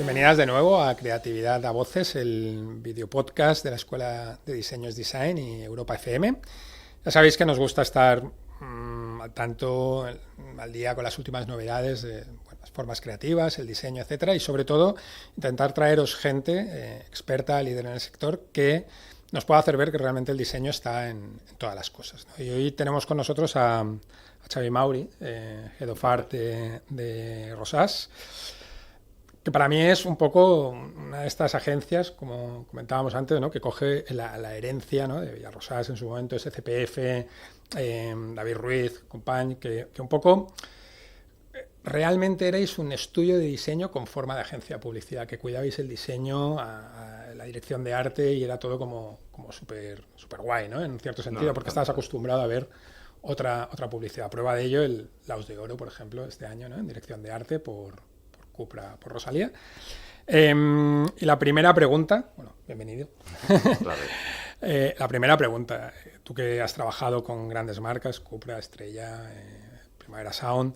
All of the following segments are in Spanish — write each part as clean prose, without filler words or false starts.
Bienvenidas de nuevo a Creatividad a Voces, el videopodcast de la Escuela de Diseños Design y Europa FM. Ya sabéis que nos gusta estar al tanto al día con las últimas novedades de las formas creativas, el diseño, etcétera, y sobre todo intentar traeros gente experta, líder en el sector, que nos pueda hacer ver que realmente el diseño está en todas las cosas, ¿no? Y hoy tenemos con nosotros a Xavi Mauri, Head of Art de Rosas, que para mí es un poco una de estas agencias, como comentábamos antes, ¿no?, que coge la herencia, ¿no?, de Villarrosas en su momento, SCPF, David Ruiz, compañ, que un poco realmente erais un estudio de diseño con forma de agencia de publicidad, que cuidabais el diseño, a la dirección de arte, y era todo como súper guay, ¿no?, en cierto sentido, porque estabas acostumbrado a ver otra publicidad. Prueba de ello el Laus de Oro, por ejemplo, este año, ¿no?, en dirección de arte por Cupra, por Rosalía. Y la primera pregunta, bueno, bienvenido. La primera pregunta, tú que has trabajado con grandes marcas, Cupra, Estrella, Primavera Sound,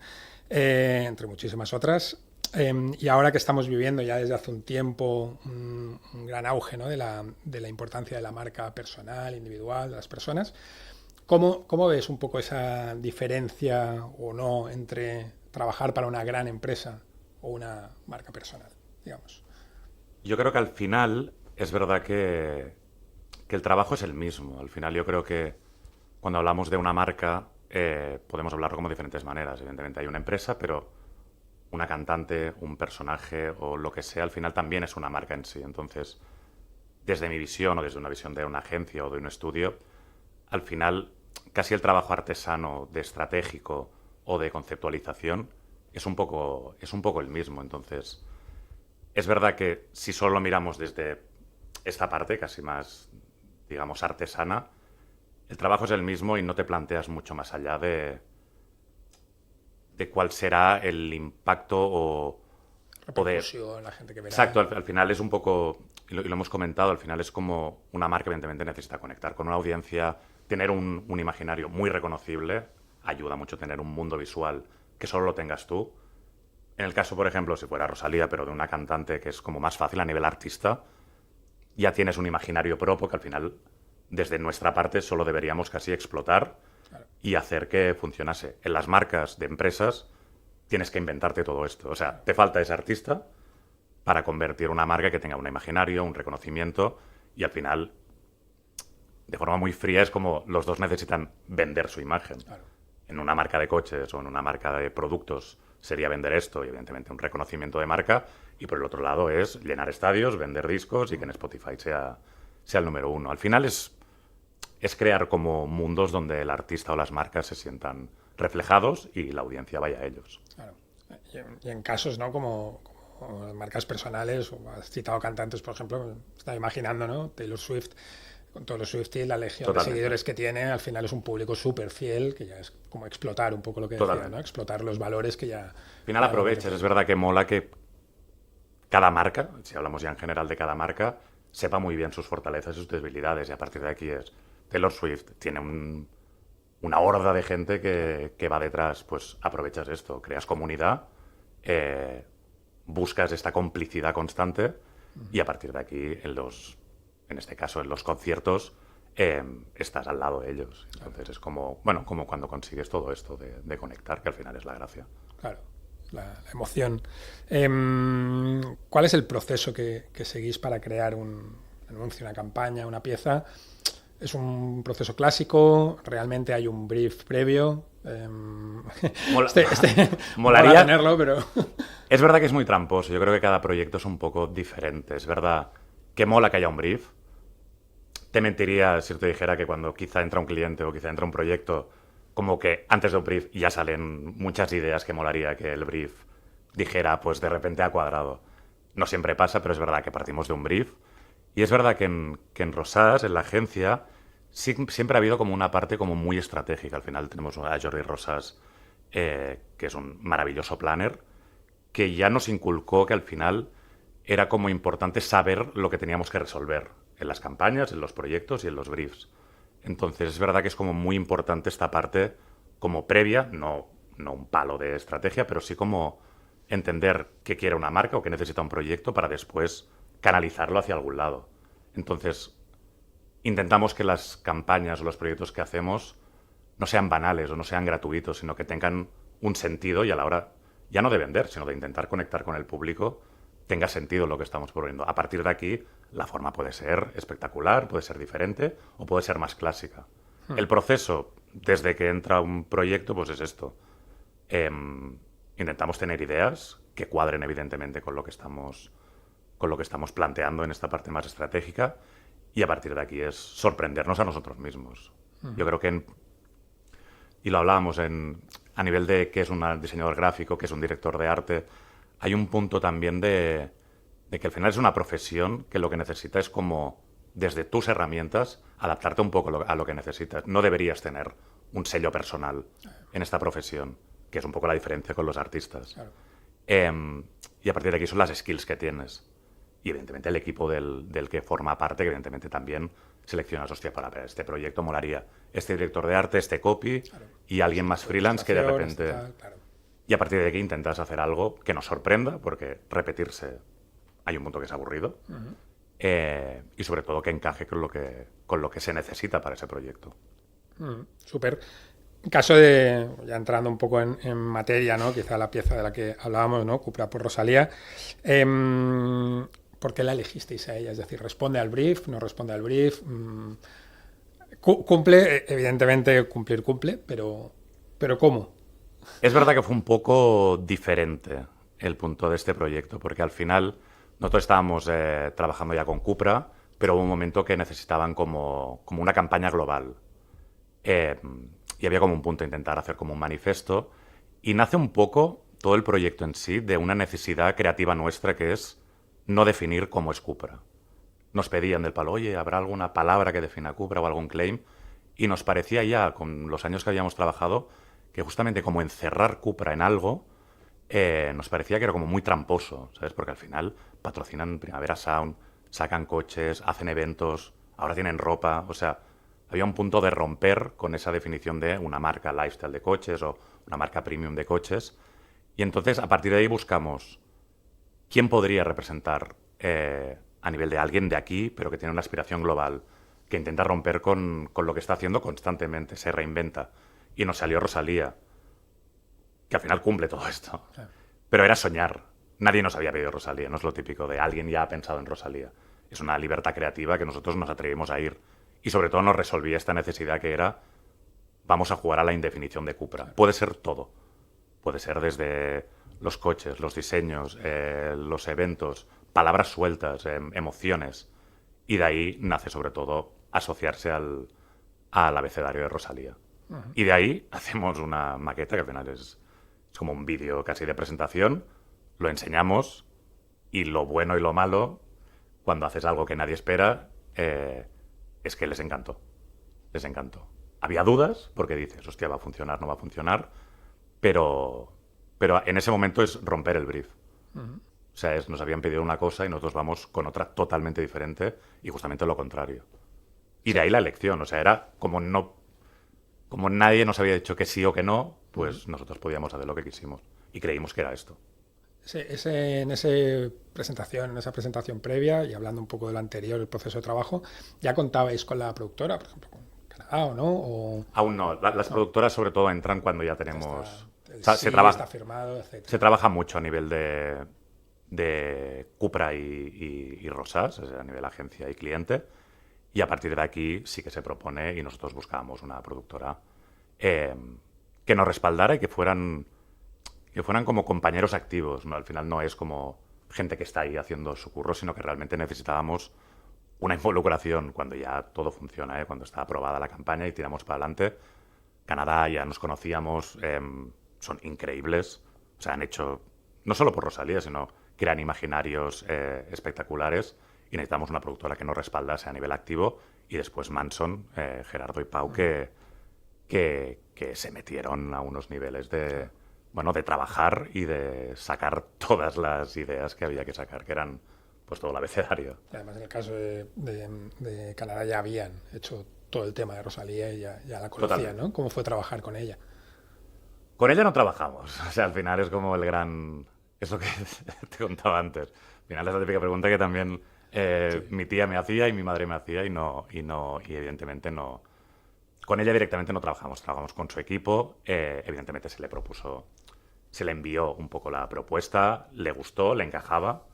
entre muchísimas otras, y ahora que estamos viviendo ya desde hace un tiempo un gran auge, ¿no?, de la importancia de la marca personal, individual, de las personas, ¿cómo ves un poco esa diferencia o no entre trabajar para una gran empresa o una marca personal, digamos? Yo creo que al final es verdad que el trabajo es el mismo. Al final yo creo que cuando hablamos de una marca podemos hablarlo como de diferentes maneras. Evidentemente hay una empresa, pero una cantante, un personaje o lo que sea, al final también es una marca en sí. Entonces, desde mi visión o desde una visión de una agencia o de un estudio, al final casi el trabajo artesano, de estratégico o de conceptualización es un poco el mismo. Entonces, es verdad que si solo lo miramos desde esta parte, casi más, digamos, artesana, el trabajo es el mismo y no te planteas mucho más allá de cuál será el impacto o de... La gente que verá. Exacto, al final es un poco, y lo hemos comentado, al final es como una marca evidentemente necesita conectar con una audiencia, tener un imaginario muy reconocible, ayuda mucho tener un mundo visual que solo lo tengas tú. En el caso, por ejemplo, si fuera Rosalía, pero de una cantante, que es como más fácil a nivel artista, ya tienes un imaginario propio que al final, desde nuestra parte, solo deberíamos casi explotar y hacer que funcionase. En las marcas de empresas tienes que inventarte todo esto. O sea, te falta ese artista para convertir una marca que tenga un imaginario, un reconocimiento, y al final, de forma muy fría, es como los dos necesitan vender su imagen. Claro. En una marca de coches o en una marca de productos sería vender esto y evidentemente un reconocimiento de marca, y por el otro lado es llenar estadios, vender discos y que en Spotify sea el número uno. Al final es crear como mundos donde el artista o las marcas se sientan reflejados y la audiencia vaya a ellos. Claro. Y en casos, ¿no?, como marcas personales, o has citado cantantes, por ejemplo, me estaba imaginando, ¿no?, Taylor Swift, con todos los Swifties, la legión Totalmente. de seguidores que tiene, al final es un público súper fiel, que ya es como explotar un poco lo que decía, ¿no?, explotar los valores que ya... Al final aprovechas, es verdad que mola que cada marca, si hablamos ya en general de cada marca, sepa muy bien sus fortalezas y sus debilidades, y a partir de aquí es Taylor Swift tiene una horda de gente que va detrás, pues aprovechas esto, creas comunidad, buscas esta complicidad constante y a partir de aquí, en este caso en los conciertos, estás al lado de ellos. Entonces es como cuando consigues todo esto de conectar, que al final es la gracia. Claro, la emoción. ¿Cuál es el proceso que seguís para crear un anuncio, una campaña, una pieza? ¿Es un proceso clásico? ¿Realmente hay un brief previo? Molaría mola tenerlo, pero... Es verdad que es muy tramposo. Yo creo que cada proyecto es un poco diferente. Es verdad que mola que haya un brief. Te mentiría si te dijera que cuando quizá entra un cliente o quizá entra un proyecto, como que antes de un brief ya salen muchas ideas que molaría que el brief dijera, pues de repente ha cuadrado. No siempre pasa, pero es verdad que partimos de un brief. Y es verdad que en Rosas, en la agencia, siempre ha habido como una parte como muy estratégica. Al final tenemos a Jordi Rosas, que es un maravilloso planner, que ya nos inculcó que al final era como importante saber lo que teníamos que resolver en las campañas, en los proyectos y en los briefs. Entonces es verdad que es como muy importante esta parte como previa, no un palo de estrategia, pero sí como entender qué quiere una marca o qué necesita un proyecto para después canalizarlo hacia algún lado. Entonces, intentamos que las campañas o los proyectos que hacemos no sean banales o no sean gratuitos, sino que tengan un sentido y a la hora, ya no de vender, sino de intentar conectar con el público, tenga sentido lo que estamos proponiendo. A partir de aquí, la forma puede ser espectacular, puede ser diferente o puede ser más clásica. El proceso, desde que entra un proyecto, pues es esto. Intentamos tener ideas que cuadren evidentemente con lo que estamos planteando en esta parte más estratégica, y a partir de aquí es sorprendernos a nosotros mismos. Yo creo que, y lo hablábamos a nivel de qué es un diseñador gráfico, qué es un director de arte, hay un punto también de que al final es una profesión que lo que necesita es como, desde tus herramientas, adaptarte un poco a lo que necesitas. No deberías tener un sello personal en esta profesión, que es un poco la diferencia con los artistas. Claro. Y a partir de aquí son las skills que tienes. Y evidentemente el equipo del que forma parte, que evidentemente también seleccionas, hostia, para este proyecto molaría este director de arte, este copy, claro, y alguien más freelance que de repente... Claro. Y a partir de aquí intentas hacer algo que nos sorprenda, porque repetirse hay un punto que es aburrido, y sobre todo que encaje con lo que se necesita para ese proyecto. Súper. En caso de, ya entrando un poco en materia, ¿no? Quizá la pieza de la que hablábamos, ¿no? Cupra por Rosalía. ¿Por qué la elegisteis a ella? Es decir, ¿responde al brief? ¿No responde al brief? Cumple, evidentemente cumple, pero ¿cómo? Es verdad que fue un poco diferente el punto de este proyecto, porque al final nosotros estábamos trabajando ya con Cupra, pero hubo un momento que necesitaban como una campaña global. Y había como un punto de intentar hacer como un manifiesto, y nace un poco todo el proyecto en sí de una necesidad creativa nuestra, que es no definir cómo es Cupra. Nos pedían del palo, oye, ¿habrá alguna palabra que defina Cupra o algún claim? Y nos parecía ya, con los años que habíamos trabajado, que justamente como encerrar Cupra en algo, nos parecía que era como muy tramposo, ¿sabes? Porque al final patrocinan Primavera Sound, sacan coches, hacen eventos, ahora tienen ropa, o sea, había un punto de romper con esa definición de una marca lifestyle de coches o una marca premium de coches. Y entonces, a partir de ahí buscamos quién podría representar a nivel de alguien de aquí, pero que tiene una aspiración global, que intenta romper con lo que está haciendo constantemente, se reinventa. Y nos salió Rosalía, que al final cumple todo esto. Claro. Pero era soñar. Nadie nos había pedido Rosalía, no es lo típico de alguien ya ha pensado en Rosalía. Es una libertad creativa que nosotros nos atrevimos a ir. Y sobre todo nos resolvía esta necesidad que era, vamos a jugar a la indefinición de Cupra. Claro. Puede ser todo. Puede ser desde los coches, los diseños, los eventos, palabras sueltas, emociones. Y de ahí nace sobre todo asociarse al abecedario de Rosalía. Uh-huh. Y de ahí hacemos una maqueta que al final es como un vídeo casi de presentación. Lo enseñamos, y lo bueno y lo malo, cuando haces algo que nadie espera, es que les encantó. Les encantó. Había dudas, porque dices, hostia, ¿va a funcionar, no va a funcionar? Pero en ese momento es romper el brief. Uh-huh. O sea, nos habían pedido una cosa y nosotros vamos con otra totalmente diferente, y justamente lo contrario. Y de ahí la elección. O sea, era como nadie nos había dicho que sí o que no, pues nosotros podíamos hacer lo que quisimos. Y creímos que era esto. En esa presentación previa, y hablando un poco del anterior, el proceso de trabajo, ¿ya contabais con la productora, por ejemplo, con Canadá o no? O... Aún no. Las productoras sobre todo entran cuando ya tenemos... está firmado, etc. Se trabaja mucho a nivel de Cupra y Rosas, a nivel agencia y cliente, y a partir de aquí sí que se propone, y nosotros buscábamos una productora que nos respaldara y que fueran como compañeros activos, ¿no? Al final no es como gente que está ahí haciendo su curro, sino que realmente necesitábamos una involucración cuando ya todo funciona, cuando está aprobada la campaña y tiramos para adelante. Canadá, ya nos conocíamos, son increíbles, o sea, han hecho, no solo por Rosalía, sino crean imaginarios espectaculares, y necesitamos una productora que nos respaldase a nivel activo, y después Manson, Gerardo y Pau, que se metieron a unos niveles de trabajar y de sacar todas las ideas que había que sacar, que eran pues todo el abecedario. Y además, en el caso de Canadá ya habían hecho todo el tema de Rosalía y ya la conocían, ¿no? ¿Cómo fue trabajar con ella? Con ella no trabajamos. O sea, al final es como el gran Es lo que te contaba antes. Al final es la típica pregunta que también Sí. mi tía me hacía y mi madre me hacía y evidentemente no. Con ella directamente no trabajamos con su equipo. Evidentemente se le propuso, se le envió un poco la propuesta, le gustó, le encajaba,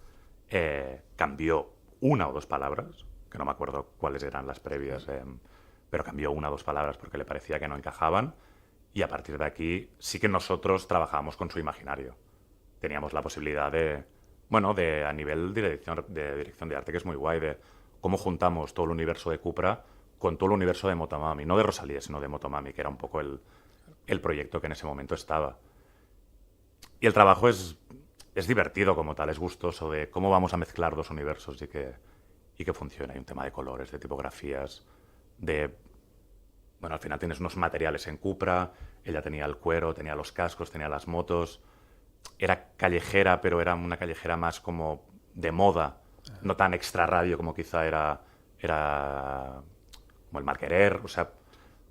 cambió una o dos palabras, que no me acuerdo cuáles eran las previas, pero cambió una o dos palabras porque le parecía que no encajaban y a partir de aquí sí que nosotros trabajábamos con su imaginario. Teníamos la posibilidad de a nivel de dirección de arte, que es muy guay, de cómo juntamos todo el universo de Cupra con todo el universo de Motomami, no de Rosalía, sino de Motomami, que era un poco el proyecto que en ese momento estaba. Y el trabajo es divertido como tal, es gustoso de cómo vamos a mezclar dos universos y que funcione. Hay un tema de colores, de tipografías, de... Bueno, al final tienes unos materiales en Cupra, ella tenía el cuero, tenía los cascos, tenía las motos. Era callejera, pero era una callejera más como de moda, no tan extra radio como quizá era como el Marquerer, o sea,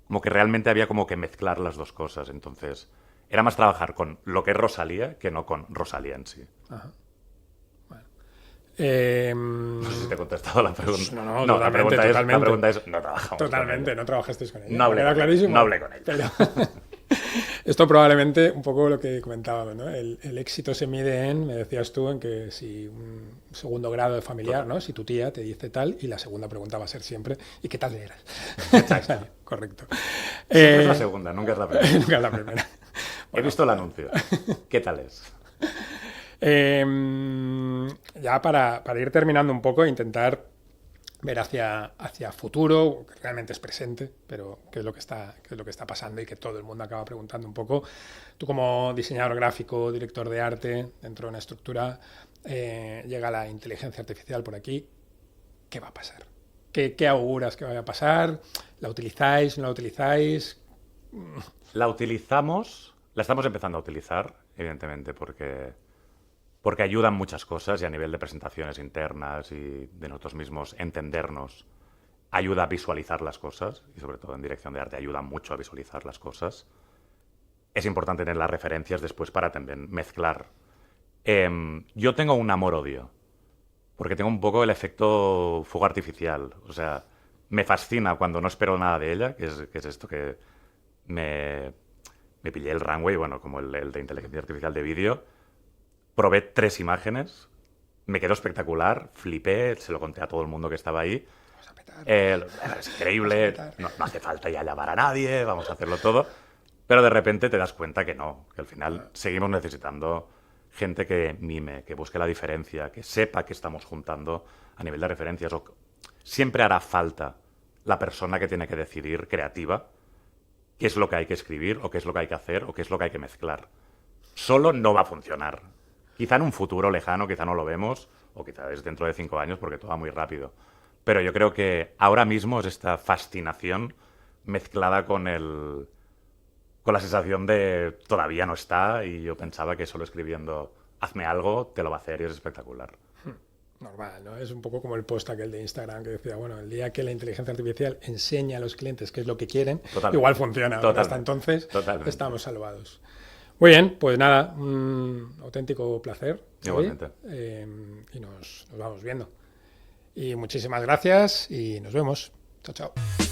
como que realmente había como que mezclar las dos cosas, entonces era más trabajar con lo que es Rosalía que no con Rosalía en sí. Ajá. Bueno. No sé si te he contestado la pregunta. No, No, totalmente, la totalmente. pregunta es, no trabajamos Totalmente, con ella. no trabajasteis con ella. No hablé Queda con ella, clarísimo. no hablé con ella. Pero esto probablemente, un poco lo que comentábamos, ¿no? El éxito se mide en, me decías tú, en que si un segundo grado de familiar, ¿no? Si tu tía te dice tal, y la segunda pregunta va a ser siempre, ¿y qué tal eras? Exacto. Correcto. Siempre es la segunda, nunca es la primera. Nunca es la primera. He visto el anuncio. ¿Qué tal es? Ya para ir terminando un poco, intentar ver hacia futuro, que realmente es presente, pero qué es lo que está pasando y que todo el mundo acaba preguntando un poco. Tú como diseñador gráfico, director de arte, dentro de una estructura, llega la inteligencia artificial por aquí, ¿qué va a pasar? ¿Qué auguras que vaya a pasar? ¿La utilizáis? ¿No la utilizáis? La utilizamos, la estamos empezando a utilizar, evidentemente, porque ayudan muchas cosas y a nivel de presentaciones internas y de nosotros mismos entendernos, ayuda a visualizar las cosas y sobre todo en dirección de arte ayuda mucho a visualizar las cosas. Es importante tener las referencias después para también mezclar. Yo tengo un amor-odio, porque tengo un poco el efecto fuego artificial. O sea, me fascina cuando no espero nada de ella, que es esto que me pillé el runway, bueno, como el de inteligencia artificial de vídeo. Probé 3 imágenes, me quedó espectacular, flipé, se lo conté a todo el mundo que estaba ahí. Vamos a petar. Es increíble, Vamos a petar. no hace falta ya llamar a nadie, vamos a hacerlo todo. Pero de repente te das cuenta que no, que al final seguimos necesitando gente que mime, que busque la diferencia, que sepa que estamos juntando a nivel de referencias. Siempre hará falta la persona que tiene que decidir creativa qué es lo que hay que escribir, o qué es lo que hay que hacer, o qué es lo que hay que mezclar. Solo no va a funcionar. Quizá en un futuro lejano, quizá no lo vemos, o quizá es dentro de 5 años porque todo va muy rápido. Pero yo creo que ahora mismo es esta fascinación mezclada con la sensación de todavía no está y yo pensaba que solo escribiendo hazme algo te lo va a hacer y es espectacular. Normal, ¿no? Es un poco como el post aquel de Instagram que decía, bueno, el día que la inteligencia artificial enseña a los clientes qué es lo que quieren, Totalmente. igual funciona. Pero hasta Totalmente. entonces Totalmente. estamos salvados. Muy bien, pues nada, un auténtico placer. Igualmente. Y nos vamos viendo. Y muchísimas gracias y nos vemos. Chao, chao.